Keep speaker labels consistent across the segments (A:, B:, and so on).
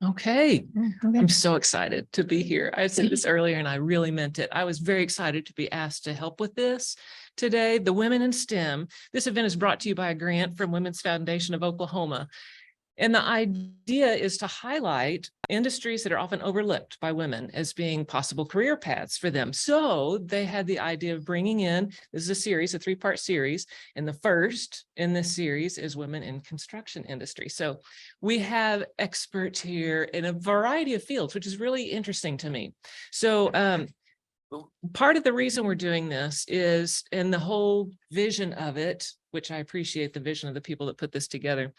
A: Okay.
B: Okay.
A: I'm so excited to be here. I said this earlier and I really meant it. I was very excited to be asked to help with this today. The Women in STEM. This event is brought to you by a grant from Women's Foundation of Oklahoma. And the idea is to highlight industries that are often overlooked by women as being possible career paths for them. So they had the idea of bringing in, this is a series, a 3-part series, and the first in this series is women in construction industry. So we have experts here in a variety of fields, which is really interesting to me. So part of the reason we're doing this is, and the whole vision of it, which I appreciate the vision of the people that put this together,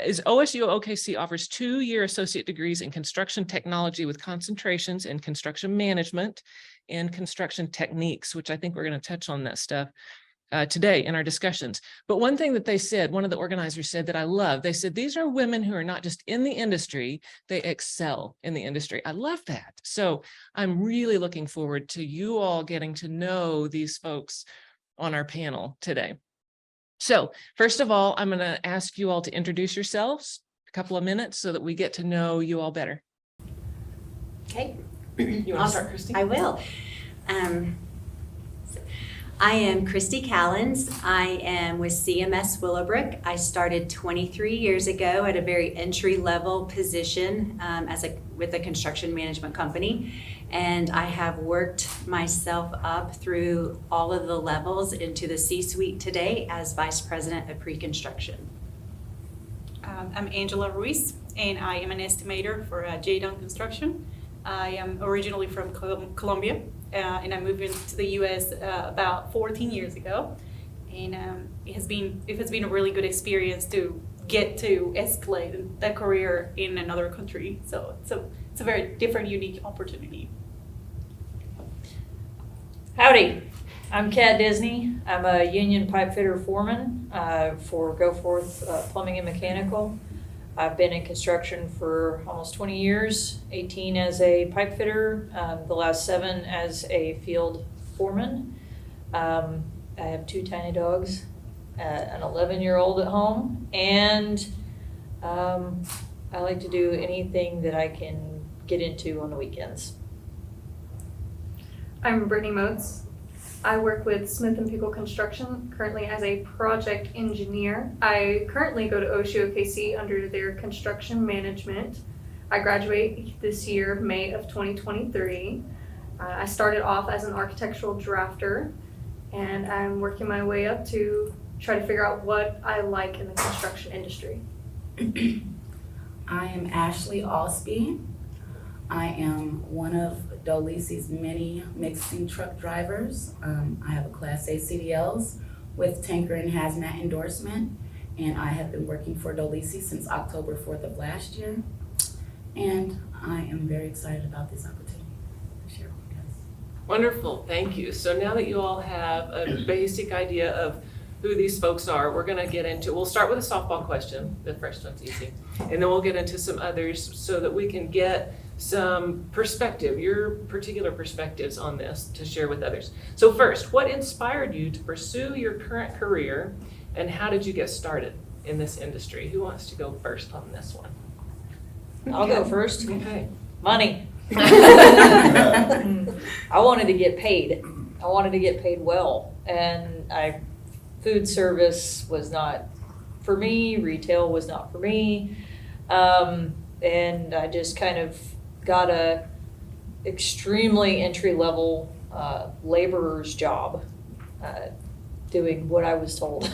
A: is OSU-OKC offers 2-year associate degrees in construction technology with concentrations in construction management and construction techniques, which I think we're going to touch on that stuff today in our discussions. But one thing that they said, one of the organizers said that I love, they said, these are women who are not just in the industry, they excel in the industry. I love that. So I'm really looking forward to you all getting to know these folks on our panel today. So first of all, I'm going to ask you all to introduce yourselves a couple of minutes so that we get to know you all better.
C: Okay.
A: You want to start, Christy?
C: I will. I am Christy Callens. I am with CMS Willowbrook. I started 23 years ago at a very entry-level position with a construction management company, and I have worked myself up through all of the levels into the C-suite today as Vice President of Pre-Construction.
D: I'm Angela Ruiz, and I am an estimator for J-Down Construction. I am originally from Colombia, and I moved into the U.S. About 14 years ago. And it has been a really good experience to get to escalate that career in another country. So it's a very different, unique opportunity.
B: Howdy, I'm Kat Disney. I'm a union pipe fitter foreman for Goforth Plumbing and Mechanical. I've been in construction for almost 20 years, 18 as a pipe fitter, the last 7 as a field foreman. I have 2 tiny dogs, an 11-year-old at home, and I like to do anything that I can get into on the weekends.
E: I'm Brittany Motes. I work with Smith & Pickle Construction, currently as a project engineer. I currently go to OSU-OKC under their construction management. I graduate this year, May of 2023. I started off as an architectural drafter, and I'm working my way up to try to figure out what I like in the construction industry.
F: I am Ashley Alsby. I am one of Dolisi's many mixing truck drivers. I have a Class A CDLs with tanker and hazmat endorsement, and I have been working for Dolisi since October 4th of last year. And I am very excited about this opportunity to share with you guys.
A: Wonderful, thank you. So now that you all have a basic idea of who these folks are, we're going to get into, we'll start with a softball question. The first one's easy. And then we'll get into some others so that we can get some perspective, your particular perspectives on this to share with others. So first, what inspired you to pursue your current career, and how did you get started in this industry? Who wants to go first on this one?
B: I'll go first.
A: Okay.
B: Money. I wanted to get paid. I wanted to get paid well, and food service was not for me, retail was not for me, and I just kind of got a extremely entry-level laborer's job, doing what I was told,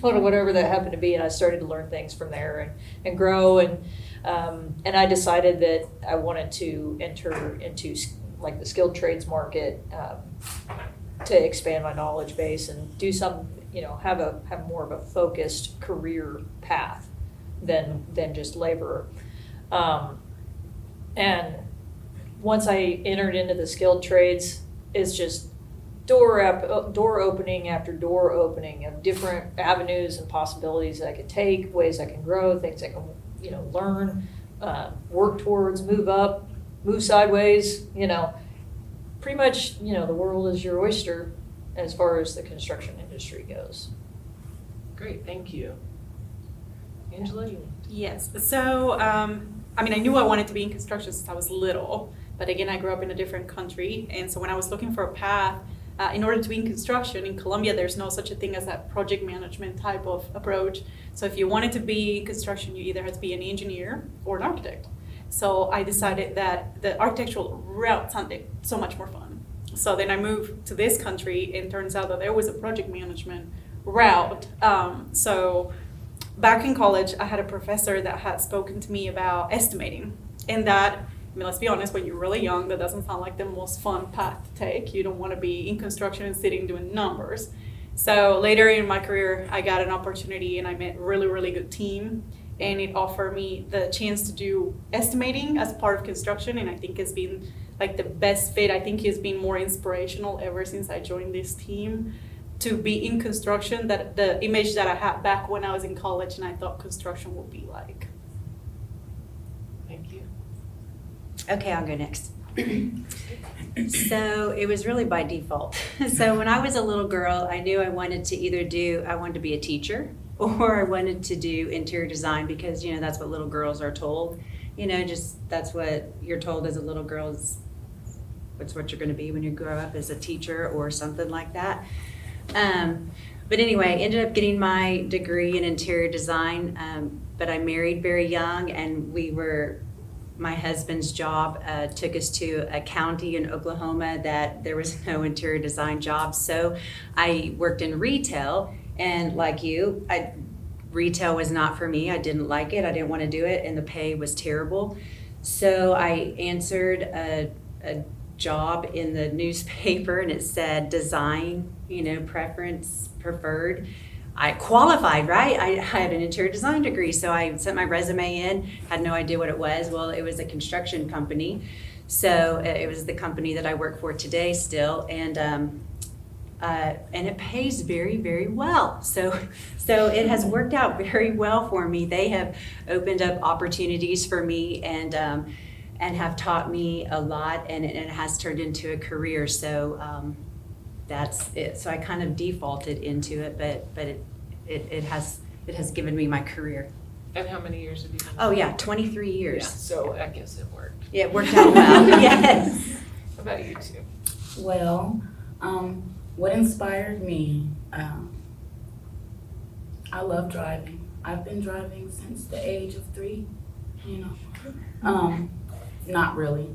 B: whatever that happened to be, and I started to learn things from there and grow, and I decided that I wanted to enter into like the skilled trades market to expand my knowledge base and do some, have more of a focused career path than just laborer. And once I entered into the skilled trades, it's just door opening after door opening of different avenues and possibilities that I could take, ways I can grow, things I can, learn, work towards, move up, move sideways, pretty much, the world is your oyster as far as the construction industry goes.
A: Great, thank you. Angela?
D: Yes, so I mean, I knew I wanted to be in construction since I was little, but again, I grew up in a different country. And so when I was looking for a path, in order to be in construction in Colombia, there's no such a thing as that project management type of approach. So if you wanted to be in construction, you either had to be an engineer or an architect. So I decided that the architectural route sounded so much more fun. So then I moved to this country, and it turns out that there was a project management route. So back in college, I had a professor that had spoken to me about estimating, and that, I mean, let's be honest, when you're really young, that doesn't sound like the most fun path to take. You don't want to be in construction and sitting doing numbers. So later in my career, I got an opportunity and I met a really, really good team, and it offered me the chance to do estimating as part of construction, and I think it's been like the best fit. I think it's been more inspirational ever since I joined this team to be in construction, that the image that I had back when I was in college and I thought construction would be like.
A: Thank you.
C: Okay, I'll go next. So it was really by default. So when I was a little girl, I knew I wanted to be a teacher, or I wanted to do interior design, because, that's what little girls are told. That's what you're told as a little girl, is it's what you're going to be when you grow up, as a teacher or something like that. But anyway, ended up getting my degree in interior design, but I married very young, and my husband's job took us to a county in Oklahoma that there was no interior design jobs. So I worked in retail, and like you, retail was not for me. I didn't like it. I didn't want to do it, and the pay was terrible. So I answered a job in the newspaper, and it said design, preference, preferred. I qualified, right? I had an interior design degree, so I sent my resume in, had no idea what it was. Well, it was a construction company. So it was the company that I work for today still, and it pays very, very well. So it has worked out very well for me. They have opened up opportunities for me, and have taught me a lot, and it has turned into a career. So that's it. So I kind of defaulted into it, but it has given me my career.
A: And how many years have you been?
C: Oh yeah, 23
A: Yeah,
C: years.
A: so I guess it worked.
C: Yeah, it worked out well. Yes.
A: How about you two?
F: Well, what inspired me, I love driving. I've been driving since the age of 3, not really.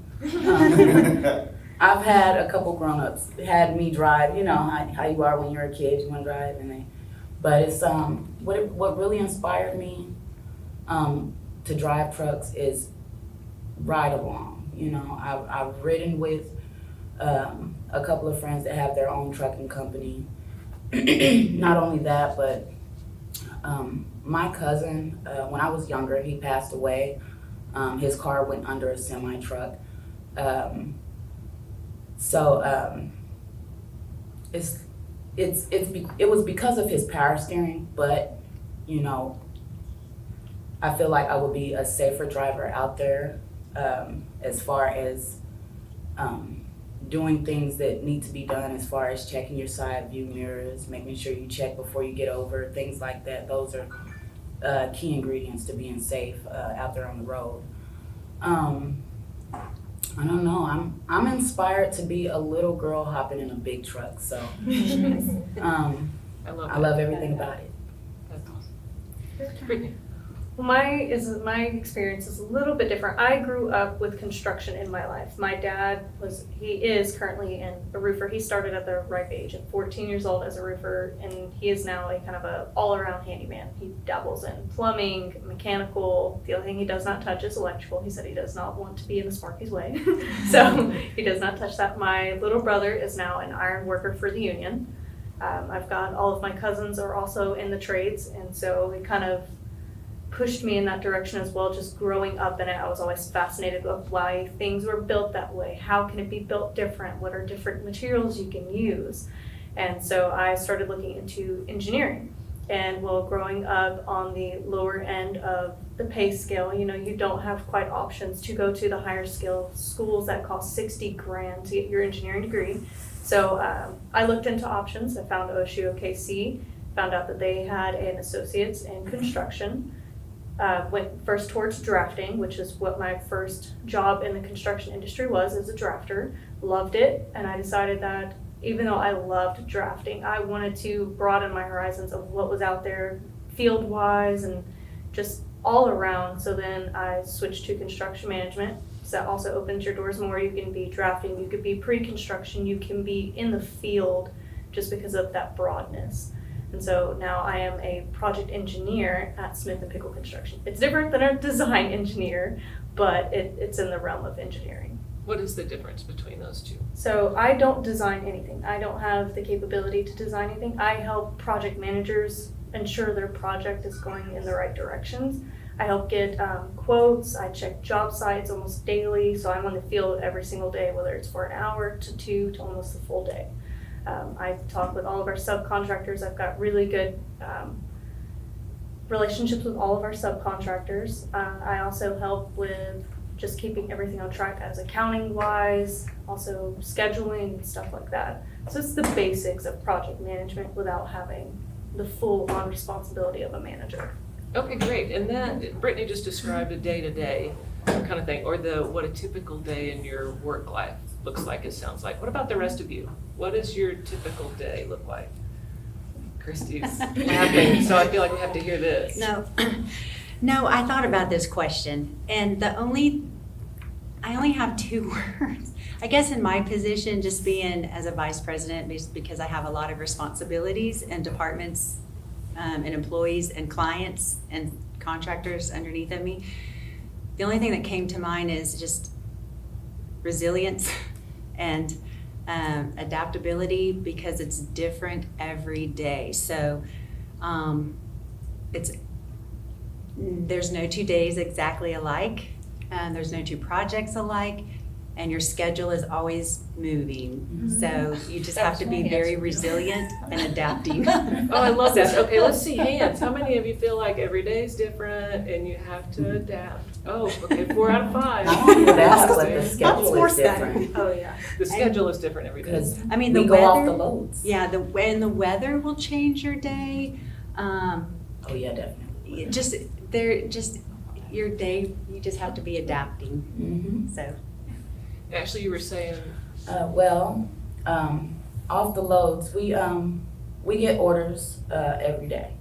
F: I've had a couple grown-ups had me drive, how you are when you're a kid, you want to drive, but it's, what really inspired me to drive trucks is ride along. I've ridden with a couple of friends that have their own trucking company. Not only that, but my cousin, when I was younger, he passed away. His car went under a semi-truck. It was because of his power steering, but I feel like I would be a safer driver out there, as far as doing things that need to be done, as far as checking your side view mirrors, making sure you check before you get over, things like that. Those are key ingredients to being safe out there on the road. I don't know. I'm inspired to be a little girl hopping in a big truck. So
A: I
F: love everything about it.
A: That's awesome. Brittany.
E: Well, my experience is a little bit different. I grew up with construction in my life. My dad he is currently a roofer. He started at the ripe age of 14 years old as a roofer, and he is now a kind of a all-around handyman. He dabbles in plumbing, mechanical. The only thing he does not touch is electrical. He said he does not want to be in the Sparky's way. So he does not touch that. My little brother is now an iron worker for the union. I've got all of my cousins are also in the trades, and so it kind of pushed me in that direction as well. Just growing up in it, I was always fascinated with why things were built that way. How can it be built different? What are different materials you can use? And so I started looking into engineering. And while growing up on the lower end of the pay scale, you don't have quite options to go to the higher skill schools that cost $60,000 to get your engineering degree. So I looked into options. I found OSU-OKC, found out that they had an associate's in construction. went first towards drafting, which is what my first job in the construction industry was, as a drafter. Loved it, and I decided that even though I loved drafting, I wanted to broaden my horizons of what was out there field-wise and just all around. So then I switched to construction management. So that also opens your doors more. You can be drafting, you could be pre-construction, you can be in the field just because of that broadness. And so now I am a project engineer at Smith and Pickle Construction. It's different than a design engineer, but it's in the realm of engineering.
A: What is the difference between those two?
E: So I don't design anything. I don't have the capability to design anything. I help project managers ensure their project is going in the right directions. I help get quotes. I check job sites almost daily. So I'm on the field every single day, whether it's for an hour to 2 to almost the full day. I talk with all of our subcontractors. I've got really good relationships with all of our subcontractors. I also help with just keeping everything on track as accounting wise, also scheduling and stuff like that. So it's the basics of project management without having the full on responsibility of a manager.
A: Okay, great. And that, Brittany just described a day-to-day kind of thing, or what a typical day in your work life looks like, it sounds like. What about the rest of you? What does your typical day look like? Christy's laughing, so I feel like we have to hear this.
C: No, I thought about this question, and I only have 2 words. I guess in my position, just being as a vice president, because I have a lot of responsibilities and departments and employees and clients and contractors underneath of me, the only thing that came to mind is just resilience and adaptability, because it's different every day. So there's no 2 days exactly alike, and there's no 2 projects alike, and your schedule is always moving.
F: Mm-hmm.
C: So you just have to be very resilient and adapting.
A: Oh, I love this. Okay, let's see hands. How many of you feel like every day is different and you have to adapt? Oh, okay, 4 out of 5.
F: I want to ask, but the
C: Lots
F: schedule
C: more
F: is different.
E: Oh yeah.
A: The schedule is different every day.
F: Because
C: I mean,
F: we
C: the
F: go off the
C: weather,
F: loads.
C: yeah, the weather will change your day.
F: Oh, yeah, definitely.
C: Your day, you just have to be adapting.
F: Mm-hmm.
C: So
A: Ashley, you were saying,
F: Off the loads, we get orders every day.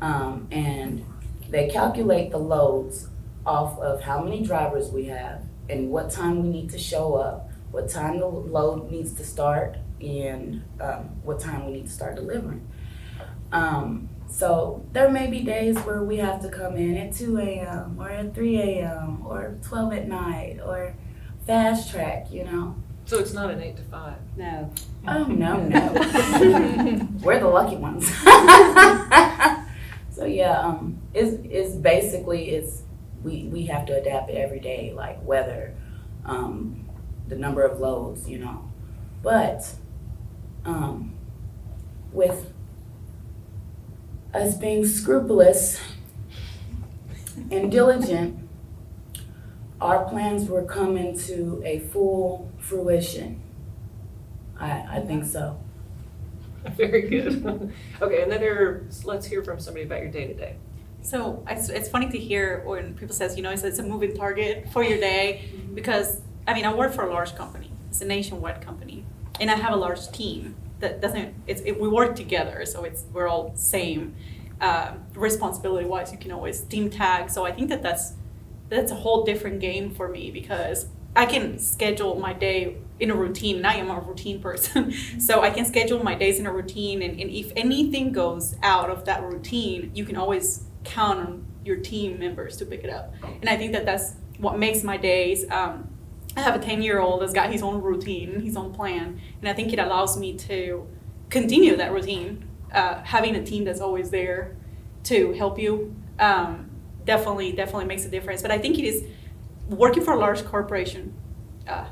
F: And they calculate the loads off of how many drivers we have and what time we need to show up, what time the load needs to start, and what time we need to start delivering. So there may be days where we have to come in at 2 a.m. or at 3 a.m. or 12 at night or fast track, you know.
A: so it's not an 8 to 5.
C: no.
F: Oh, no. We're the lucky ones. So yeah, it's basically we have to adapt it every day, like weather, the number of loads, you know. But with us being scrupulous and diligent, our plans were coming to a full fruition. I think so.
A: Very good. Okay, and then let's hear from somebody about your day-to-day.
D: So it's funny to hear when people says, it's a moving target for your day, because, I work for a large company. It's a nationwide company. And I have a large team that we work together, so we're all same responsibility-wise. You can always team tag. So I think that's a whole different game for me, because I can schedule my day in a routine, and I am a routine person. So I can schedule my days in a routine, and if anything goes out of that routine, you can always count on your team members to pick it up. And I think that's what makes my days. I have a 10-year-old that's got his own routine, his own plan, and I think it allows me to continue that routine. Having a team that's always there to help you definitely makes a difference. But I think it is working for a large corporation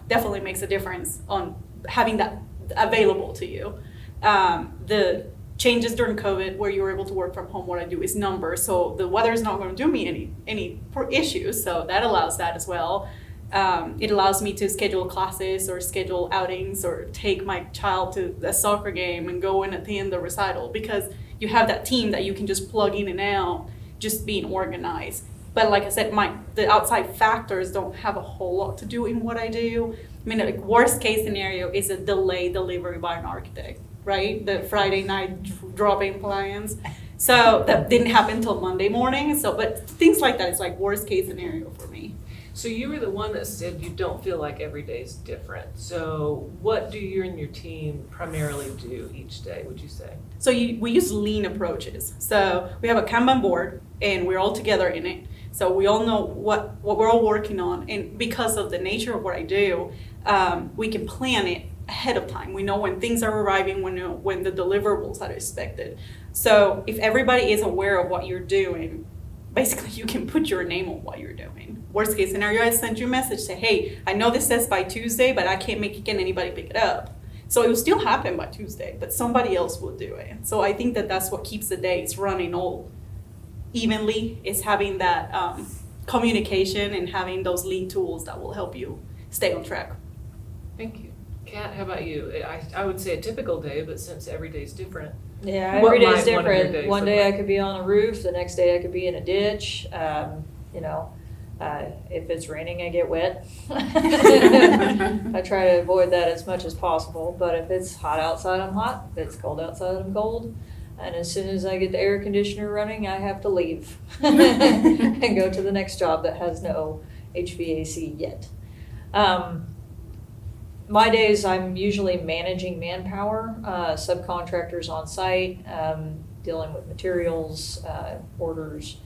D: definitely makes a difference on having that available to you. The changes during COVID where you were able to work from home, what I do is numbers. So the weather is not going to do me any issues. So that allows that as well. It allows me to schedule classes or schedule outings or take my child to a soccer game and go and attend the recital, because you have that team that you can just plug in and out just being organized. But like I said, the outside factors don't have a whole lot to do in what I do. I mean, like worst case scenario is a delayed delivery by an architect, right? The Friday night dropping plans. So that didn't happen until Monday morning. So, but things like that is like worst case scenario for me.
A: So you were the one that said you don't feel like every day is different. So what do you and your team primarily do each day, would you say?
D: So we use lean approaches. So we have a Kanban board and we're all together in it. So we all know what we're all working on. And because of the nature of what I do, we can plan it ahead of time. We know when things are arriving, when the deliverables are expected. So if everybody is aware of what you're doing, basically you can put your name on what you're doing. Worst case scenario, I send you a message, say, hey, I know this says by Tuesday, but I can't can anybody pick it up. So it will still happen by Tuesday, but somebody else will do it. So I think that's what keeps the days running all evenly, is having that communication and having those lean tools that will help you stay on track.
A: Thank you. Kat, how about you? I would say a typical day, but since every day is different.
B: Yeah,
A: What
B: every day's
A: might one of your
B: different.
A: days
B: One
A: look
B: day I
A: like?
B: could be on a roof, the next day I could be in a ditch. If it's raining, I get wet. I try to avoid that as much as possible, but if it's hot outside, I'm hot. If it's cold outside, I'm cold. And as soon as I get the air conditioner running, I have to leave and go to the next job that has no HVAC yet. My days, I'm usually managing manpower, subcontractors on site, dealing with materials, orders,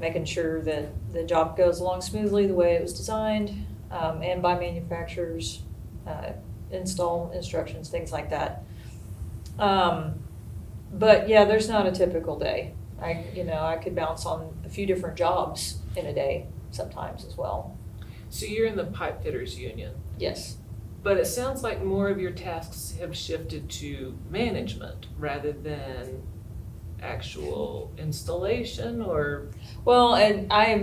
B: making sure that the job goes along smoothly the way it was designed, and by manufacturers, install instructions, things like that. But yeah, there's not a typical day. I could bounce on a few different jobs in a day sometimes as well.
A: So you're in the pipe fitters union,
B: Yes.
A: but it sounds like more of your tasks have shifted to management rather than actual installation, or?
B: Well, and I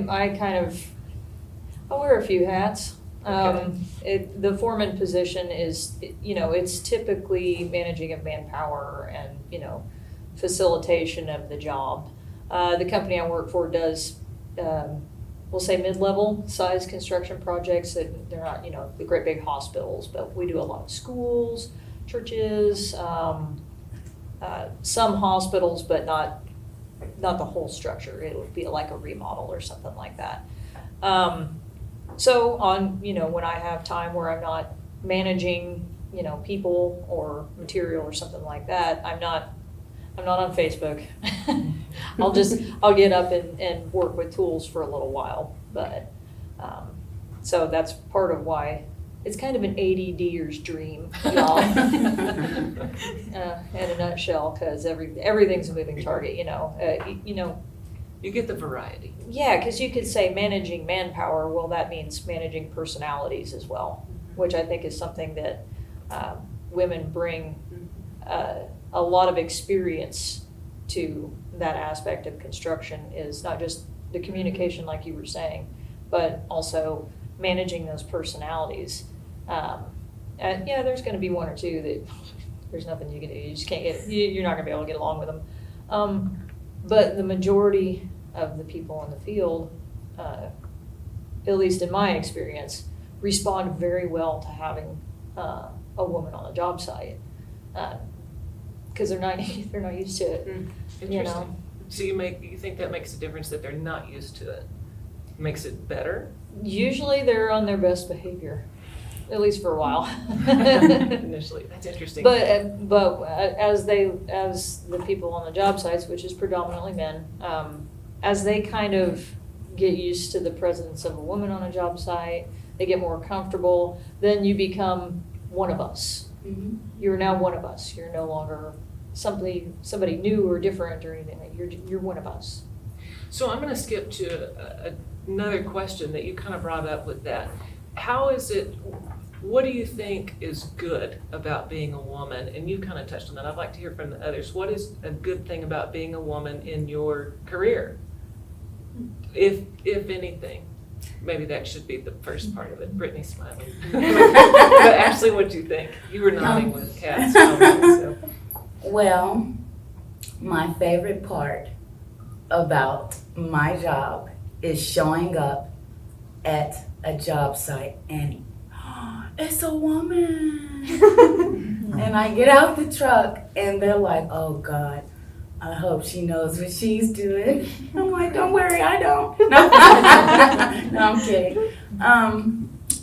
B: wear a few hats. The foreman position is, it's typically managing of manpower and, facilitation of the job. The company I work for does, we'll say mid-level size construction projects that they're not, the great big hospitals, but we do a lot of schools, churches, some hospitals, but not the whole structure. It would be like a remodel or something like that. So when I have time where I'm not managing, people or material or something like that, I'm not on Facebook. I'll get up and work with tools for a little while, but, so that's part of why it's kind of an ADDer's dream, y'all. In a nutshell, because everything's a moving target,
A: You get the variety.
B: Yeah, because you could say managing manpower, well, that means managing personalities as well, which I think is something that women bring a lot of experience to that aspect of construction, is not just the communication like you were saying, but also managing those personalities. And yeah, there's going to be one or two that there's nothing you can do. You just can't you're not going to be able to get along with them. But the majority of the people in the field, at least in my experience, respond very well to having a woman on a job site, because they're not used to it.
A: Interesting. So you think that makes a difference that they're not used to it? Makes it better?
B: Usually they're on their best behavior, at least for a while.
A: Initially, that's interesting.
B: But as the people on the job sites, which is predominantly men, as they kind of get used to the presence of a woman on a job site, they get more comfortable, then you become one of us.
F: Mhm.
B: You're now one of us. You're no longer somebody new or different or anything. You're one of us.
A: So I'm going to skip to another question that you kind of brought up with that. What do you think is good about being a woman? And you kind of touched on that. I'd like to hear from the others. What is a good thing about being a woman in your career? If anything. Maybe that should be the first part of it. Brittany's smiling. But Ashley, what do you think? You were nodding with Kat smiling, so.
F: Well, my favorite part about my job is showing up at a job site and it's a woman. And I get out the truck and they're like, oh God, I hope she knows what she's doing. I'm like, don't worry, I don't. No, no, I'm kidding.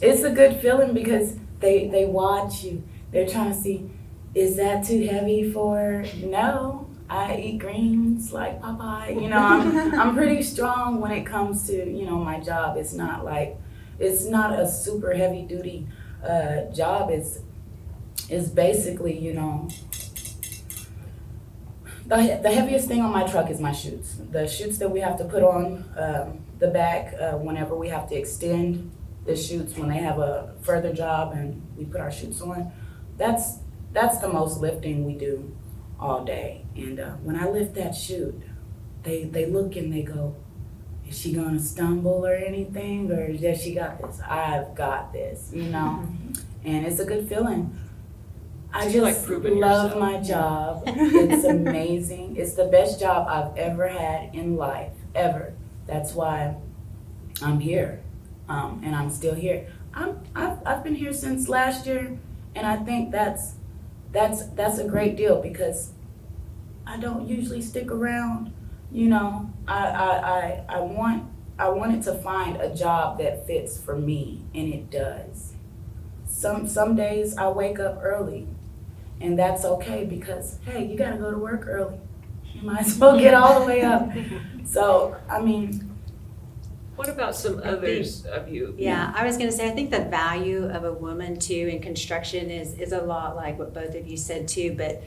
F: It's a good feeling because they watch you. They're trying to see, is that too heavy for her? No, I eat greens like Popeye. You know, I'm pretty strong when it comes to, you know, my job. It's not a super heavy duty job. It's basically, you know, the heaviest thing on my truck is my chutes. The chutes that we have to put on the back whenever we have to extend the chutes when they have a further job and we put our chutes on. That's the most lifting we do all day. And when I lift that chute, they look and they go, is she gonna stumble or anything, or does she got this? I've got this, you know. And it's a good feeling. I
A: You like
F: just
A: proving
F: love
A: yourself.
F: my job. It's amazing. It's the best job I've ever had in life, ever. That's why I'm here, and I'm still here. I've been here since last year, and I think that's a great deal because I don't usually stick around. You know, I wanted to find a job that fits for me, and it does. Some days I wake up early, and that's okay because, hey, you gotta go to work early. You might as well get all the way up. So, I mean,
A: What about some others of you?
C: Yeah, I was gonna say, I think the value of a woman too in construction is a lot like what both of you said too, but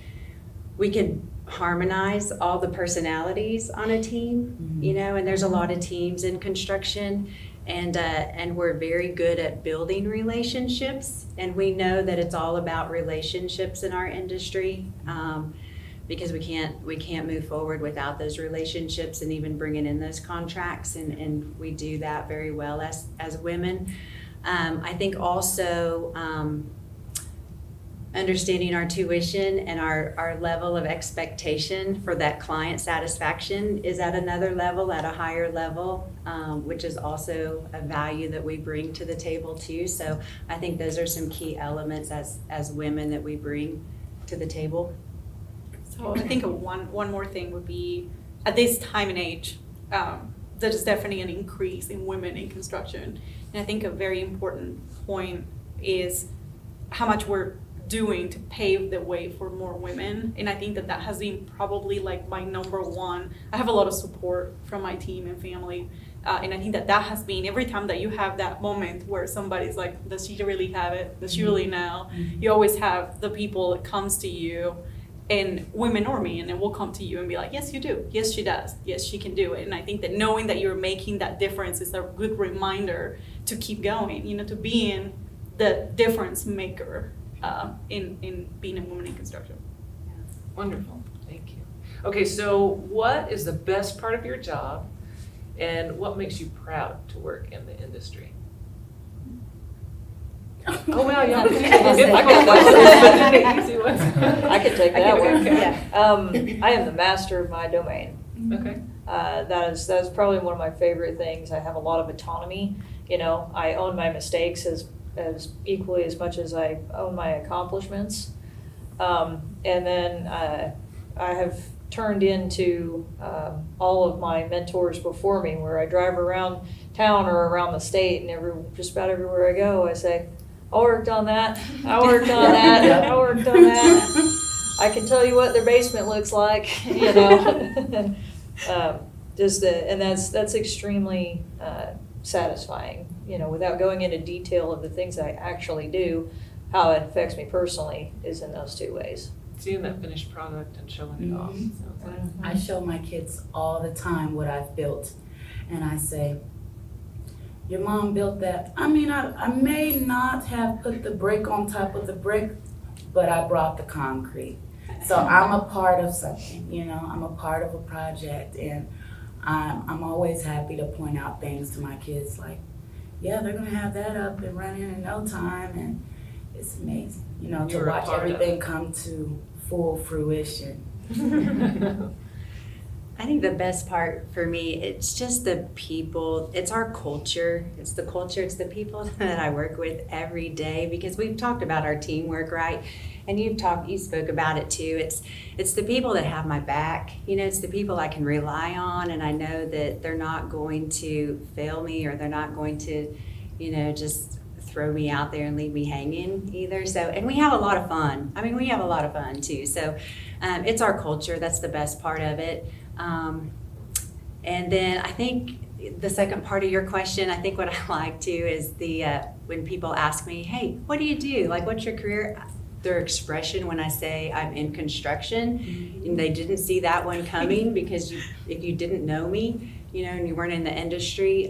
C: we can harmonize all the personalities on a team, you know, and there's a lot of teams in construction, and we're very good at building relationships, and we know that it's all about relationships in our industry, because we can't move forward without those relationships and even bringing in those contracts, and we do that very well as women. I think also understanding our tuition and our level of expectation for that client satisfaction is at another level, at a higher level, which is also a value that we bring to the table too. So I think those are some key elements as women that we bring to the table.
D: So I think one more thing would be, at this time and age, there is definitely an increase in women in construction. And I think a very important point is how much we're doing to pave the way for more women. And I think that has been probably like my number one. I have a lot of support from my team and family. And I think that has been, every time that you have that moment where somebody's like, does she really have it? Does she really know? You always have the people that comes to you, and women or men, and will come to you and be like, yes, you do. Yes, she does. Yes, she can do it. And I think that knowing that you're making that difference is a good reminder to keep going, you know, to being the difference maker in being a woman in construction.
A: Wonderful, thank you. Okay, so what is the best part of your job, and what makes you proud to work in the industry? Oh, wow, y'all.
B: I can take that one.
A: Okay.
B: I am the master of my domain.
A: Okay.
B: That is probably one of my favorite things. I have a lot of autonomy. You know, I own my mistakes as equally as much as I own my accomplishments. And then I have turned into all of my mentors before me, where I drive around town or around the state, and just about everywhere I go, I say, I worked on that, I worked on that, I worked on that. I can tell you what their basement looks like, you know. And that's extremely satisfying, you know, without going into detail of the things I actually do. How it affects me personally is in those two ways.
A: Seeing that finished product and showing it off. Sounds like.
F: I show my kids all the time what I've built, and I say, your mom built that. I mean, I may not have put the brick on top of the brick, but I brought the concrete. So I'm a part of something, you know, I'm a part of a project, and I'm always happy to point out things to my kids like, yeah, they're gonna have that up and running in no time, and it's amazing, you know, to
A: You're a
F: watch
A: part of
F: everything
A: it.
F: come to full fruition.
C: I think the best part for me, it's just the people, it's our culture. It's the culture, it's the people that I work with every day, because we've talked about our teamwork, right? And you spoke about it too. It's the people that have my back. It's the people I can rely on, and I know that they're not going to fail me, or they're not going to, just throw me out there and leave me hanging either. So, and we have a lot of fun. I mean, we have a lot of fun too. So it's our culture. That's the best part of it. And then I think the second part of your question, I think what I like too is when people ask me, hey, what do you do? Like, what's your career? Their expression when I say I'm in construction, and they didn't see that one coming, because if you didn't know me, and you weren't in the industry,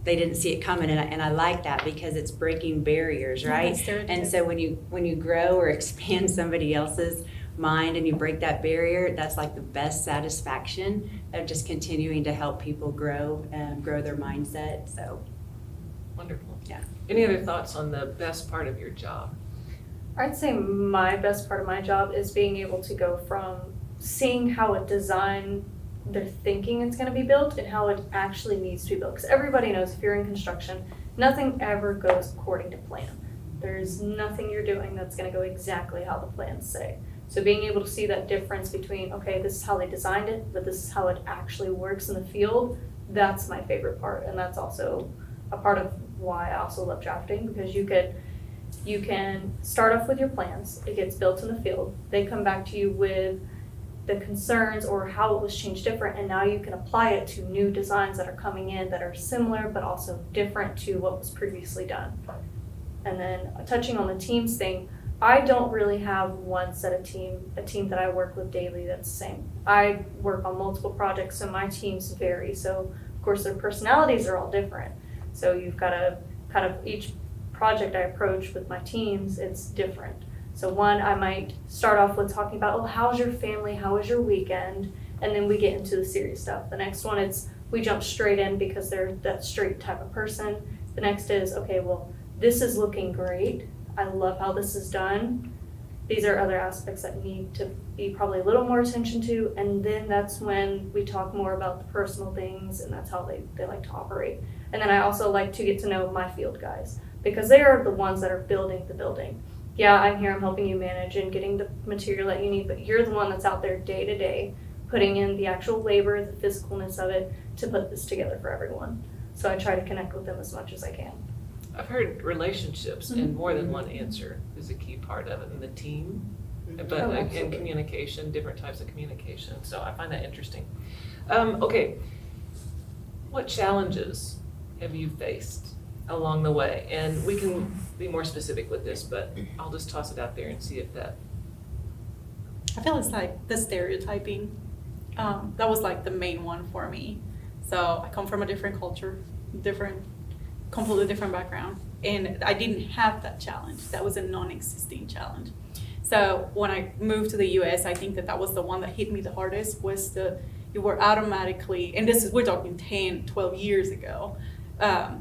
C: they didn't see it coming, and I like that, because it's breaking barriers, right? And so when you grow or expand somebody else's mind and you break that barrier, that's like the best satisfaction of just continuing to help people grow and grow their mindset. So
A: Wonderful.
C: Yeah.
A: Any other thoughts on the best part of your job?
E: I'd say my best part of my job is being able to go from seeing how a design they're thinking it's going to be built and how it actually needs to be built. Because everybody knows if you're in construction, nothing ever goes according to plan. There's nothing you're doing that's going to go exactly how the plans say. So being able to see that difference between, okay, this is how they designed it, but this is how it actually works in the field, that's my favorite part. And that's also a part of why I also love drafting, because you can start off with your plans, it gets built in the field, they come back to you with the concerns or how it was changed different, and now you can apply it to new designs that are coming in that are similar but also different to what was previously done. And then touching on the teams thing, I don't really have one set of a team that I work with daily that's the same. I work on multiple projects, so my teams vary. So of course their personalities are all different. So you've got to kind of, each project I approach with my teams, it's different. So one, I might start off with talking about, oh, how's your family? How was your weekend? And then we get into the serious stuff. The next one, we jump straight in because they're that straight type of person. The next is, okay, well, this is looking great. I love how this is done. These are other aspects that need to be probably a little more attention to. And then that's when we talk more about the personal things, and that's how they like to operate. And then I also like to get to know my field guys, because they are the ones that are building the building. Yeah, I'm here, I'm helping you manage and getting the material that you need, but you're the one that's out there day to day, putting in the actual labor, the physicalness of it to put this together for everyone. So I try to connect with them as much as I can.
A: I've heard relationships in more than one answer is a key part of it, and the team, but
E: Oh,
A: and
E: absolutely.
A: communication, different types of communication. So I find that interesting. Okay, what challenges have you faced along the way? And we can be more specific with this, but I'll just toss it out there and see if that.
D: I feel it's like the stereotyping. That was like the main one for me. So I come from a different culture, completely different background, and I didn't have that challenge. That was a non-existing challenge. So when I moved to the US, I think that was the one that hit me the hardest, was you were automatically, and we're talking 10, 12 years ago,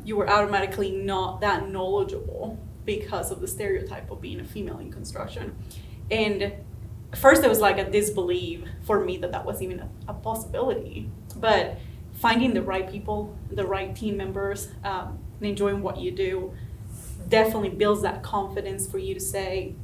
D: you were automatically not that knowledgeable because of the stereotype of being a female in construction. And first there was like a disbelief for me that was even a possibility, but finding the right people, the right team members, and enjoying what you do definitely builds that confidence for you to say,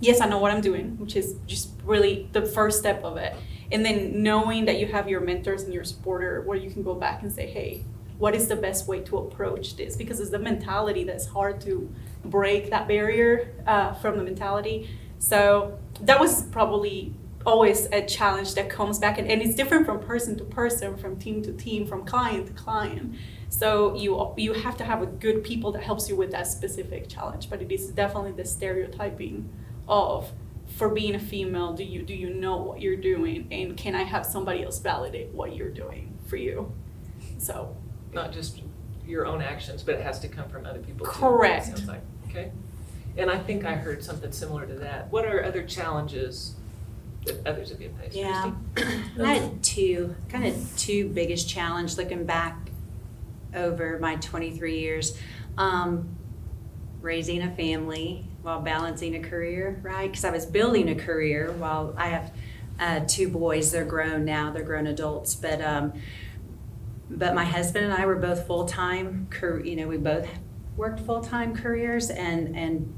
D: yes, I know what I'm doing, which is just really the first step of it. And then knowing that you have your mentors and your supporter where you can go back and say, hey, what is the best way to approach this? Because it's the mentality that's hard to break that barrier from the mentality. So that was probably always a challenge that comes back, and it's different from person to person, from team to team, from client to client. So you have to have a good people that helps you with that specific challenge. But it is definitely the stereotyping of, for being a female, do you know what you're doing, and can I have somebody else validate what you're doing for you? So
A: Not just your own actions, but it has to come from other people too.
D: Correct.
A: It sounds like, okay. And I think I heard something similar to that. What are other challenges that others have faced?
C: Yeah,
A: Christy?
C: I had two biggest challenge looking back over my 23 years. Raising a family while balancing a career, right? Because I was building a career while I have 2 boys. They're grown now. They're grown adults. But my husband and I were both full-time. We both worked full-time careers and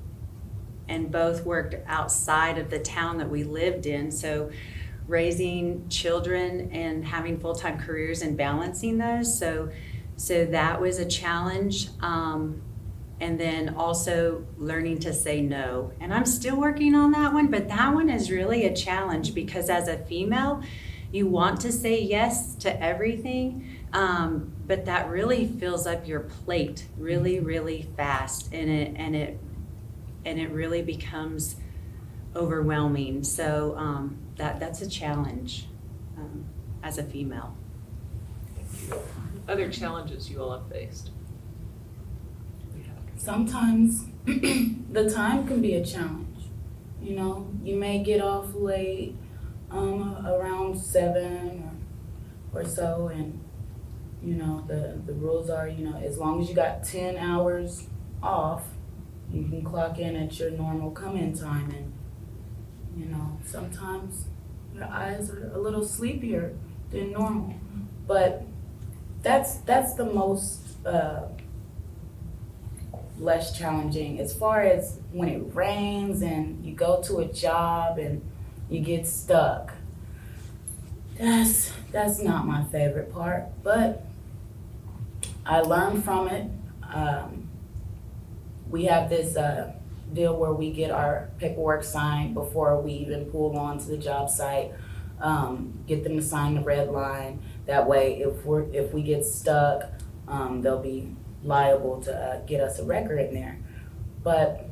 C: both worked outside of the town that we lived in. So raising children and having full-time careers and balancing those. So that was a challenge. And then also learning to say no. And I'm still working on that one, but that one is really a challenge because as a female, you want to say yes to everything, but that really fills up your plate really, really fast, and it really becomes overwhelming. So that's a challenge as a female.
A: Other challenges you all have faced?
F: Sometimes the time can be a challenge. You know, you may get off late, around 7 or so, and you know, the rules are, you know, as long as you got 10 hours off, you can clock in at your normal come-in time. And you know, sometimes your eyes are a little sleepier than normal, but that's the most less challenging. As far as when it rains and you go to a job and you get stuck, that's not my favorite part, but I learned from it. We have this deal where we get our paperwork signed before we even pull on to the job site, get them to sign the red line. That way if we get stuck, they'll be liable to get us a record in there. But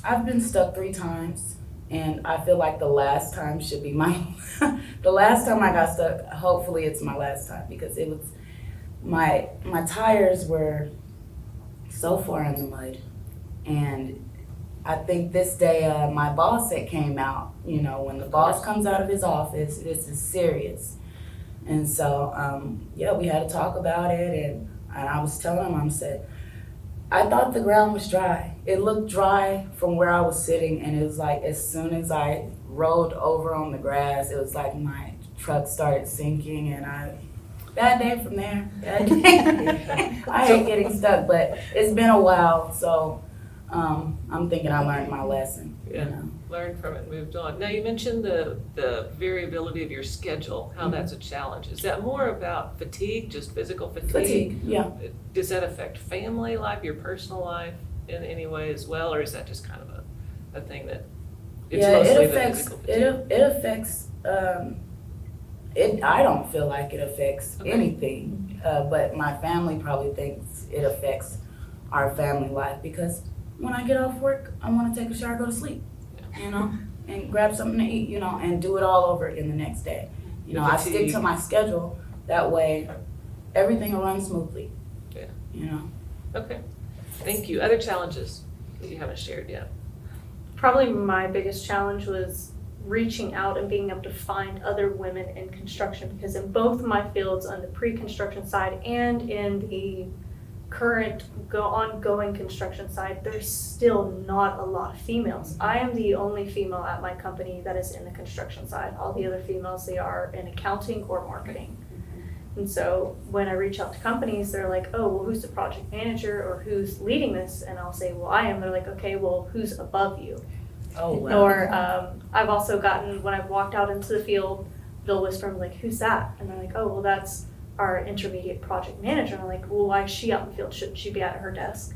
F: I've been stuck 3 times, and I feel like the last time should be the last time I got stuck, hopefully it's my last time, because it was my tires were so far in the mud. And I think this day my boss had came out. You know, when the boss comes out of his office, this is serious. And so yeah, we had to talk about it, and I was telling him, I said, I thought the ground was dry. It looked dry from where I was sitting, and it was like as soon as I rolled over on the grass, it was like my truck started sinking, and bad day from there, bad day. I hate getting stuck, but it's been a while, so I'm thinking I learned my lesson.
A: Yeah.
F: You know?
A: Learned from it, moved on. Now, you mentioned the variability of your schedule, how that's a challenge. Is that more about fatigue, just physical fatigue?
F: Fatigue, yeah.
A: Does that affect family life, your personal life in any way as well, or is that just kind of a thing that it's
F: Yeah,
A: mostly
F: it
A: the
F: affects,
A: physical fatigue?
F: it affects, I don't feel like it affects
A: Okay.
F: anything, but my family probably thinks it affects our family life, because when I get off work, I want to take a shower, go to sleep, you know, and grab something to eat, you know, and do it all over again the next day. You know, I stick to my schedule, that way everything will run smoothly.
A: Yeah.
F: You know.
A: Okay, thank you. Other challenges that you haven't shared yet?
E: Probably my biggest challenge was reaching out and being able to find other women in construction, because in both of my fields, on the pre-construction side and in the current ongoing construction side, there's still not a lot of females. I am the only female at my company that is in the construction side. All the other females, they are in accounting or marketing. And so when I reach out to companies, they're like, oh, well, who's the project manager or who's leading this? And I'll say, well, I am. They're like, okay, well, who's above you?
F: Oh, wow.
E: Or I've also gotten, when I've walked out into the field, they'll whisper, like, who's that? And they're like, oh, well, that's our intermediate project manager. And I'm like, well, why is she out in the field? Shouldn't she be at her desk?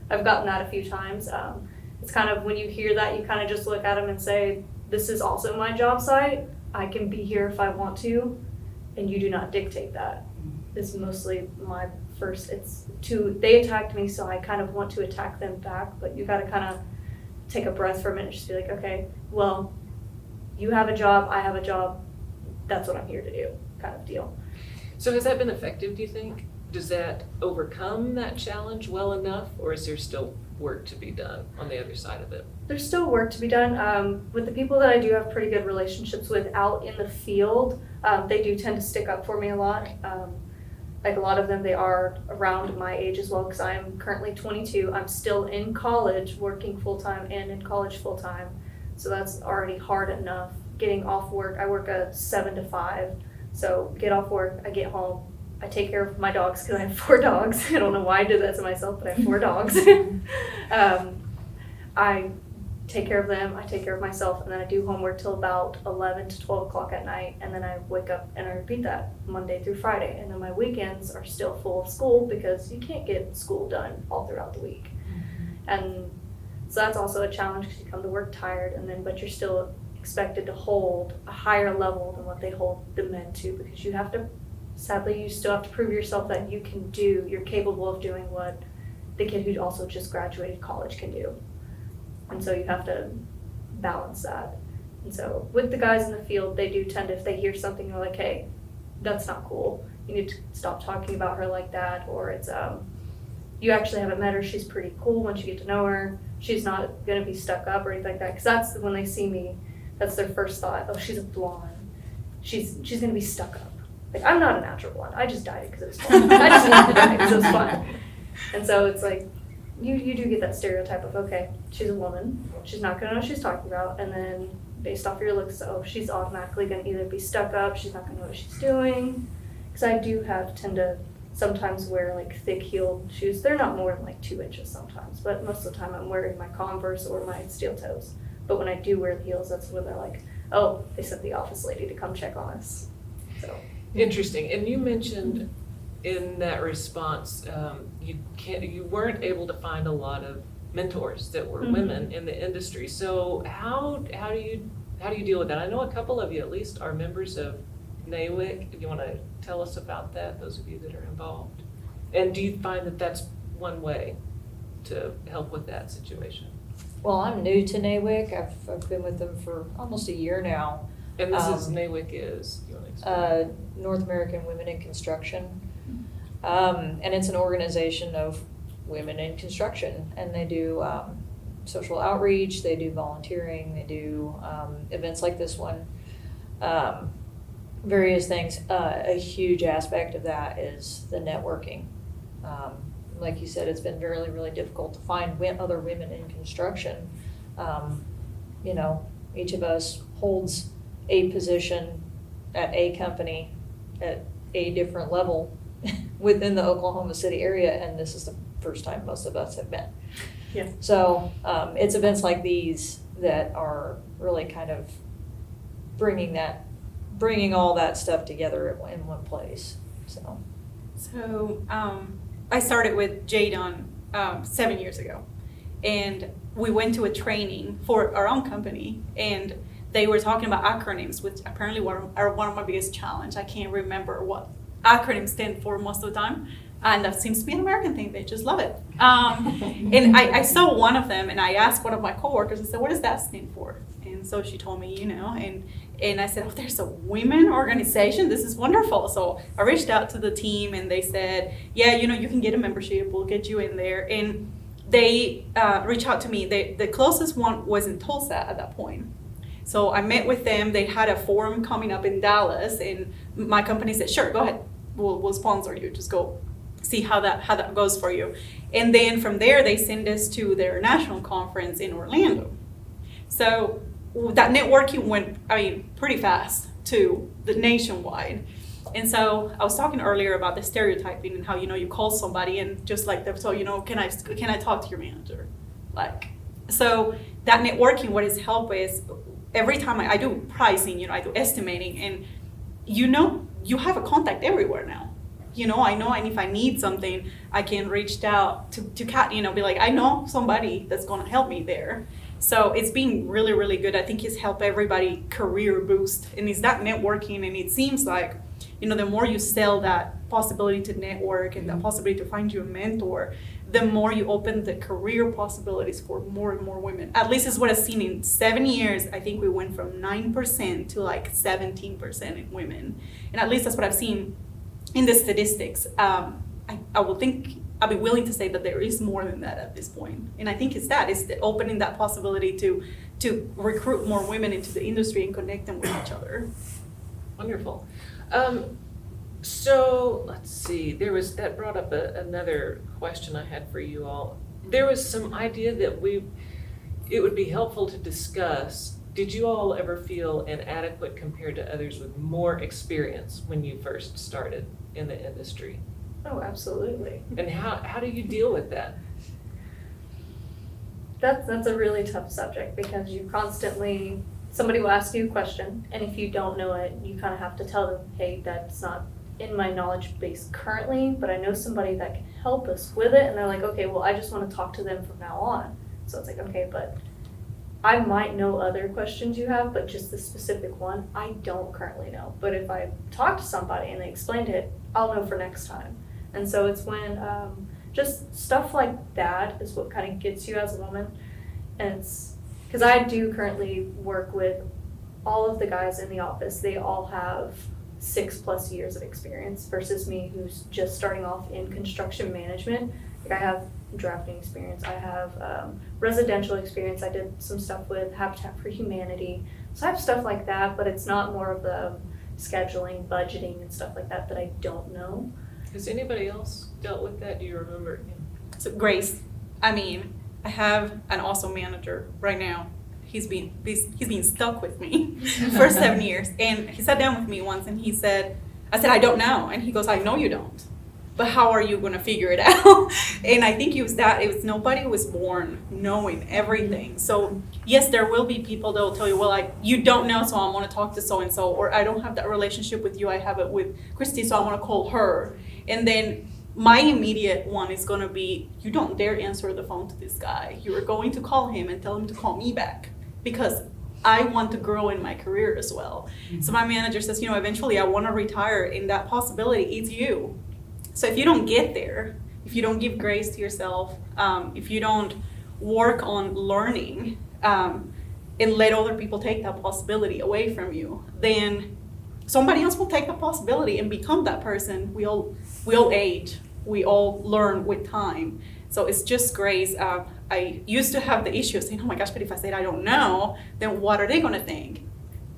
E: I've gotten that a few times. It's kind of, when you hear that, you kind of just look at them and say, this is also my job site. I can be here if I want to, and you do not dictate that. It's mostly my first, they attacked me, so I kind of want to attack them back, but you gotta kind of take a breath for a minute and just be like, okay, well, you have a job, I have a job, that's what I'm here to do, kind of deal.
A: So has that been effective, do you think? Does that overcome that challenge well enough, or is there still work to be done on the other side of it?
E: There's still work to be done. With the people that I do have pretty good relationships with out in the field, they do tend to stick up for me a lot. Like a lot of them, they are around my age as well, because I am currently 22. I'm still in college, working full-time and in college full-time. So that's already hard enough. getting off work. I work a 7 to 5. So get off work, I get home, I take care of my dogs because I have 4 dogs. I don't know why I did that to myself, but I have 4 dogs. I take care of them, I take care of myself, and then I do homework till about 11 to 12 o'clock at night, and then I wake up and I repeat that Monday through Friday. And then my weekends are still full of school because you can't get school done all throughout the week. And so that's also a challenge because you come to work tired, and then but you're still expected to hold a higher level than what they hold the men to, because you have to, sadly, you still have to prove yourself that you're capable of doing what the kid who also just graduated college can do. And so you have to balance that. And so with the guys in the field, they do tend to, if they hear something, they're like, hey, that's not cool. You need to stop talking about her like that. Or it's, you actually haven't met her. She's pretty cool once you get to know her. She's not going to be stuck up or anything like that. Because that's when they see me, that's their first thought. Oh, she's a blonde. She's going to be stuck up. Like, I'm not a natural blonde. I just dyed it because it was fun. I just wanted to dye it because it was fun. And so it's like, you do get that stereotype of, okay, she's a woman. She's not going to know what she's talking about. And then based off your looks, oh, she's automatically going to either be stuck up. She's not going to know what she's doing. Because I do tend to sometimes wear like thick-heeled shoes. They're not more than like 2 inches sometimes. But most of the time I'm wearing my Converse or my steel toes. But when I do wear the heels, that's when they're like, oh, they sent the office lady to come check on us. So
A: Interesting. And you mentioned in that response, you weren't able to find a lot of mentors that were women in the industry. So how do you deal with that? I know a couple of you at least are members of NAWIC. Do you want to tell us about that, those of you that are involved? And do you find that that's one way to help with that situation?
B: Well, I'm new to NAWIC. I've been with them for almost a year now.
A: And this is NAWIC is, you want to explain?
B: North American Women in Construction. And it's an organization of women in construction, and they do social outreach, they do volunteering, they do events like this one, various things. A huge aspect of that is the networking. Like you said, it's been really, really difficult to find other women in construction. You know, each of us holds a position at a company at a different level within the Oklahoma City area, and this is the first time most of us have met.
E: Yeah.
B: So it's events like these that are really kind of bringing all that stuff together in one place.
D: So I started with Jadon 7 years ago, and we went to a training for our own company, and they were talking about acronyms, which apparently are one of my biggest challenge. I can't remember what acronyms stand for most of the time, and that seems to be an American thing. They just love it. And I saw one of them, and I asked one of my coworkers, I said, what does that stand for? And so she told me, and I said, oh, there's a women organization. This is wonderful. So I reached out to the team, and they said, yeah, you can get a membership. We'll get you in there. And they reached out to me. The closest one was in Tulsa at that point. So I met with them. They had a forum coming up in Dallas, and my company said, sure, go ahead. We'll sponsor you. Just go see how that goes for you. And then from there, they send us to their national conference in Orlando. So that networking went, pretty fast to the nationwide. And so I was talking earlier about the stereotyping and how, you call somebody and just like them, so, can I talk to your manager? So that networking, what has helped is every time I do pricing, I do estimating, and you have a contact everywhere now. I know, and if I need something, I can reach out to Kat, be like, I know somebody that's going to help me there. So it's been really, really good. I think it's helped everybody career boost, and it's that networking, and it seems like, the more you sell that possibility to network and that possibility to find you a mentor, the more you open the career possibilities for more and more women. At least is what I've seen in 7 years. I think we went from 9% to 17% in women. And at least that's what I've seen in the statistics. I will think, I'll be willing to say that there is more than that at this point. And I think it's opening that possibility to recruit more women into the industry and connect them with each other.
A: Wonderful. So let's see, that brought up another question I had for you all. There was some idea that it would be helpful to discuss Did you all ever feel inadequate compared to others with more experience when you first started in the industry?
E: Oh, absolutely.
A: And how do you deal with that?
E: That's a really tough subject because you constantly, somebody will ask you a question, and if you don't know it, you kind of have to tell them, hey, that's not in my knowledge base currently, but I know somebody that can help us with it. And they're like, okay, well, I just want to talk to them from now on. So it's like, okay, but I might know other questions you have, but just the specific one, I don't currently know. But if I talk to somebody and they explained it, I'll know for next time. And so it's when just stuff like that is what kind of gets you as a woman. And it's because I do currently work with all of the guys in the office. They all have 6+ years of experience versus me, who's just starting off in construction management. Like I have drafting experience. I have residential experience. I did some stuff with Habitat for Humanity. So I have stuff like that, but it's not more of the scheduling, budgeting, and stuff like that I don't know.
A: Has anybody else dealt with that? Do you remember?
D: So Grace, I mean, I have an awesome manager right now. He's been stuck with me for 7 years. And he sat down with me once and I said, I don't know. And he goes, I know you don't. But how are you going to figure it out? And I think it was nobody was born knowing everything. So yes, there will be people that will tell you, well, you don't know, so I want to talk to so-and-so, or I don't have that relationship with you, I have it with Christy, so I want to call her. And then my immediate one is going to be, you don't dare answer the phone to this guy. You are going to call him and tell him to call me back, because I want to grow in my career as well. Mm-hmm. So my manager says, eventually I want to retire, and that possibility is you. So if you don't get there, if you don't give grace to yourself, if you don't work on learning and let other people take that possibility away from you, then somebody else will take the possibility and become that person. We all age, we all learn with time. So it's just grace. I used to have the issue of saying, oh my gosh, but if I say I don't know, then what are they going to think?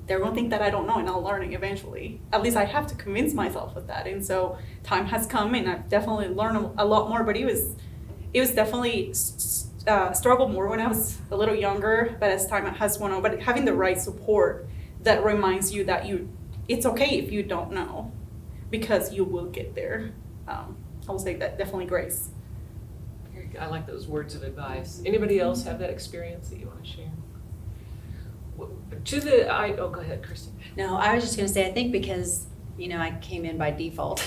D: They're going to think that I don't know, and I'll learn eventually. At least I have to convince myself of that. And so time has come, and I've definitely learned a lot more, but it was definitely struggle more when I was a little younger, but as time has gone on, but having the right support that reminds you that it's okay if you don't know, because you will get there. I will say that definitely grace.
A: I like those words of advice. Anybody else have that experience that you want to share? Go ahead, Kristen.
C: No, I was just going to say, I think because, I came in by default,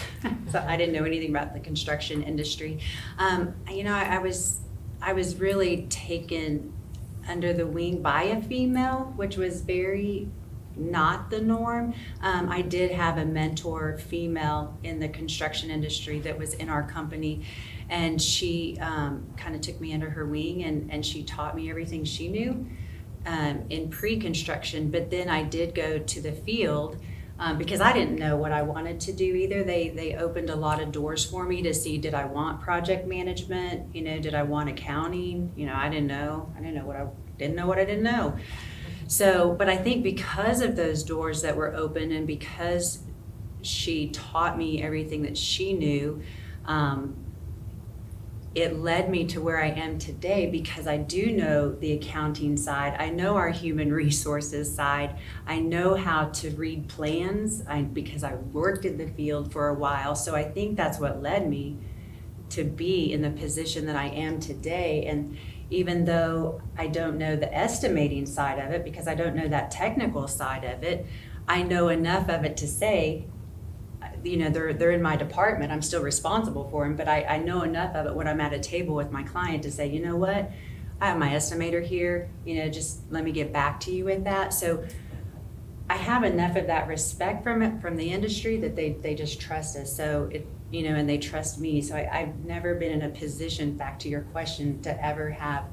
C: so I didn't know anything about the construction industry. I was really taken under the wing by a female, which was very not the norm. I did have a mentor female in the construction industry that was in our company, and she kind of took me under her wing, and she taught me everything she knew in pre-construction. But then I did go to the field because I didn't know what I wanted to do either. They opened a lot of doors for me to see, did I want project management? Did I want accounting? I didn't know. I didn't know what I didn't know. So, but I think because of those doors that were open, and because she taught me everything that she knew, it led me to where I am today, because I do know the accounting side. I know our human resources side. I know how to read plans because I worked in the field for a while. So I think that's what led me to be in the position that I am today. And even though I don't know the estimating side of it, because I don't know that technical side of it, I know enough of it to say, they're in my department, I'm still responsible for them, but I know enough of it when I'm at a table with my client to say, you know what, I have my estimator here, just let me get back to you with that. So I have enough of that respect from the industry that they just trust us. So and they trust me. So I've never been in a position, back to your question, to ever have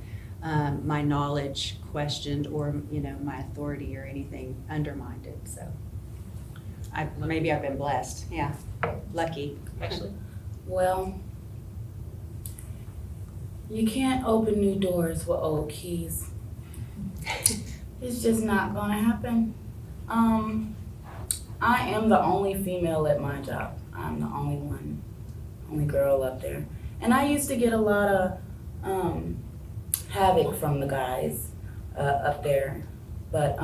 C: my knowledge questioned or my authority or anything undermined. So maybe I've been blessed. Yeah, lucky.
A: Actually,
F: Well, you can't open new doors with old keys. It's just not gonna happen. I am the only female at my job. I'm the only girl up there. And I used to get a lot of havoc from the guys up there. But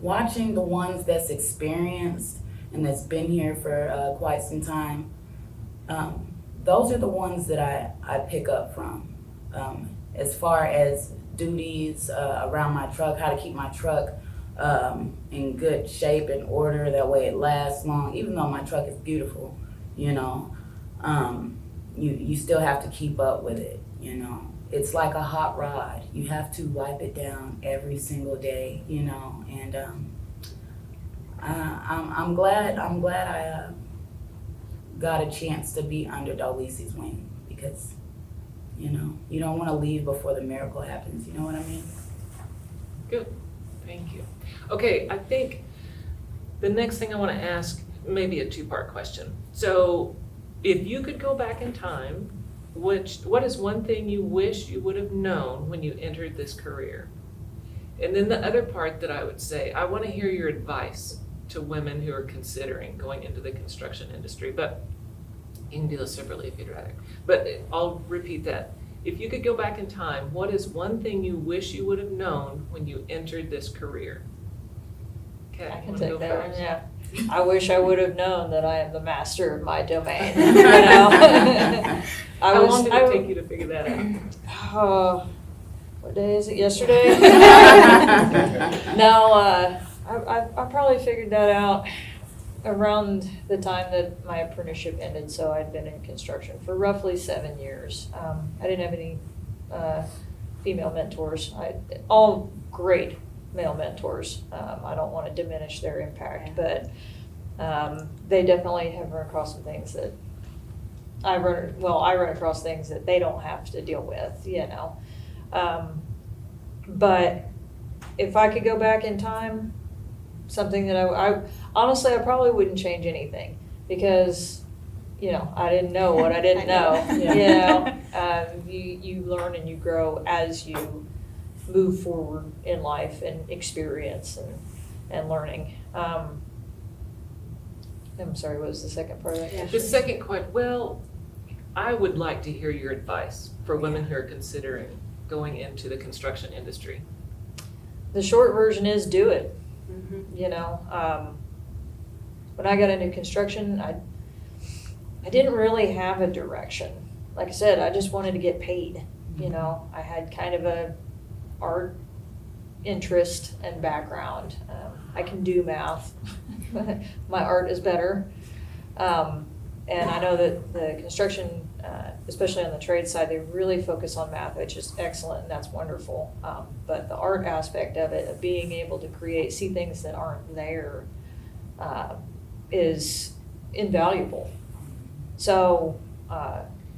F: watching the ones that's experienced and that's been here for quite some time, those are the ones that I pick up from. As far as duties around my truck, how to keep my truck in good shape and order, that way it lasts long. Even though my truck is beautiful, you know, you still have to keep up with it, you know. It's like a hot rod. You have to wipe it down every single day, you know. And I'm glad I got a chance to be under Dolisi's wing, because, you know, you don't want to leave before the miracle happens. You know what I mean?
A: Good, thank you. Okay, I think the next thing I want to ask, maybe a two-part question. So if you could go back in time, what is one thing you wish you would have known when you entered this career? And then the other part that I would say, I want to hear your advice to women who are considering going into the construction industry, but you can do this separately if you'd rather. But I'll repeat that. If you could go back in time, what is one thing you wish you would have known when you entered this career? Okay,
B: I can
A: wanna
B: take
A: go
B: that one,
A: first?
B: yeah. I wish I would have known that I am the master of my domain, you know?
A: How long did it take you to figure that out?
B: Oh, what day is it? Yesterday? No, I probably figured that out around the time that my apprenticeship ended. So I'd been in construction for roughly 7 years. I didn't have any female mentors. All great male mentors. I don't want to diminish their impact, but they definitely have run across some things that I run across things that they don't have to deal with, you know. But if I could go back in time, something that I honestly, I probably wouldn't change anything, because, you know, I didn't know what I didn't know.
C: Yeah.
B: You learn and you grow as you move forward in life and experience and learning. I'm sorry, what was the second part of that question?
A: The second question, well, I would like to hear your advice for women who are considering going into the construction industry.
B: The short version is do it.
C: Mhm.
B: You know, when I got into construction, I didn't really have a direction. Like I said, I just wanted to get paid. You know, I had kind of a art interest and background. I can do math. My art is better. And I know that the construction, especially on the trade side, they really focus on math, which is excellent, and that's wonderful. But the art aspect of it, of being able to see things that aren't there, is invaluable. So,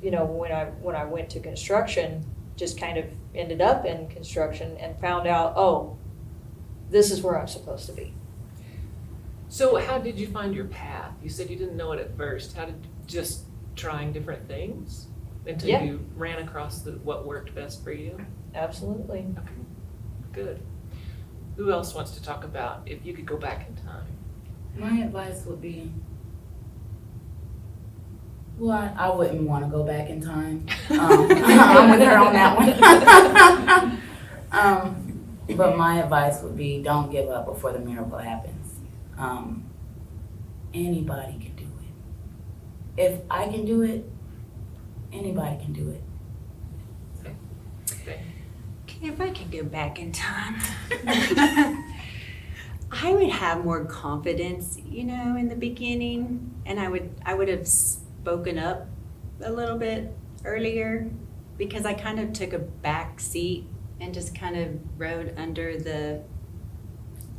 B: you know, when I went to construction, just kind of ended up in construction and found out, oh, this is where I'm supposed to be.
A: So how did you find your path? You said you didn't know it at first. How did just trying different things until
B: Yeah.
A: you ran across what worked best for you?
B: Absolutely.
A: Okay, good. Who else wants to talk about if you could go back in time?
F: My advice would be, well, I wouldn't want to go back in time. I'm with her on that one. But my advice would be, don't give up before the miracle happens. Anybody can do it. If I can do it, anybody can do it.
A: Okay.
C: Okay, if I could go back in time, I would have more confidence, you know, in the beginning, and I would have spoken up a little bit earlier, because I kind of took a back seat and just kind of rode under the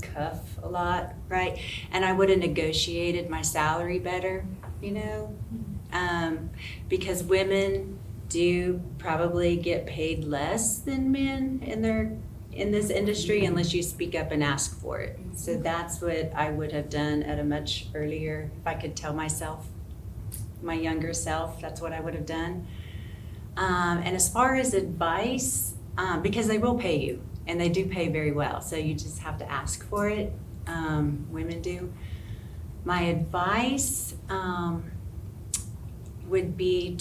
C: cuff a lot, right? And I would have negotiated my salary better, you know, because women do probably get paid less than men in this industry unless you speak up and ask for it. So that's what I would have done at a much earlier, if I could tell myself, my younger self, that's what I would have done. And as far as advice, because they will pay you, and they do pay very well, so you just have to ask for it. Women do. My advice would be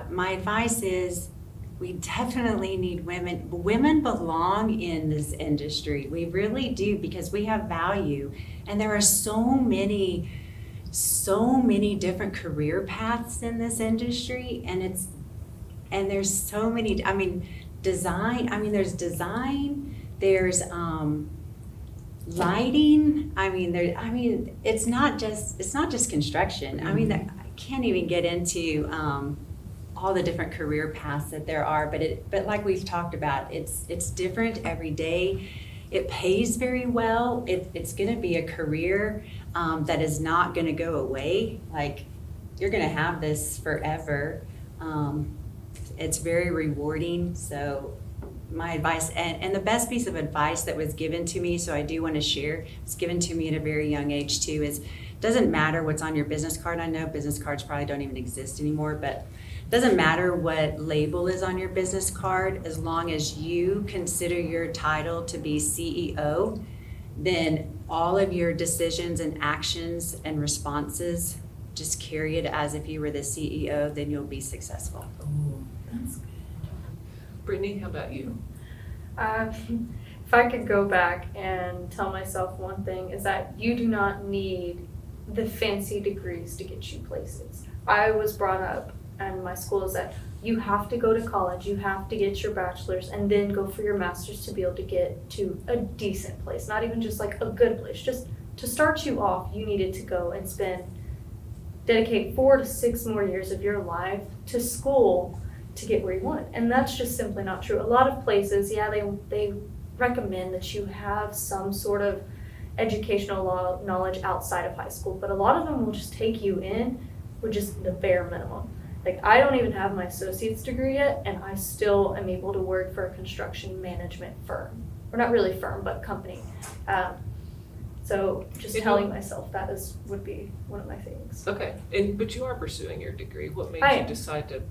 C: my advice is we definitely need women. Women belong in this industry. We really do, because we have value. And there are so many different career paths in this industry. And there's so many, there's design, there's lighting. It's not just construction. I can't even get into all the different career paths that there are, but like we've talked about, it's different every day. It pays very well. It's going to be a career that is not going to go away. Like, you're going to have this forever. It's very rewarding. So my advice, and the best piece of advice that was given to me, so I do want to share, it's given to me at a very young age too, is doesn't matter what's on your business card. I know business cards probably don't even exist anymore, but it doesn't matter what label is on your business card, as long as you consider your title to be CEO, then all of your decisions and actions and responses, just carry it as if you were the CEO, then you'll be successful.
F: Ooh, that's good.
A: Brittany, how about you?
E: If I could go back and tell myself one thing, is that you do not need the fancy degrees to get you places. I was brought up, and my school is that you have to go to college, you have to get your bachelor's, and then go for your master's to be able to get to a decent place. Not even just like a good place, just to start you off, you needed to go and dedicate 4 to 6 more years of your life to school to get where you want. And that's just simply not true. A lot of places, yeah, they recommend that you have some sort of educational knowledge outside of high school, but a lot of them will just take you in with just the bare minimum. Like, I don't even have my associate's degree yet, and I still am able to work for a construction management firm. Or not really firm, but company. So just telling myself that would be one of my things.
A: Okay, but you are pursuing your degree. What made
E: I
A: you
E: am.
A: decide to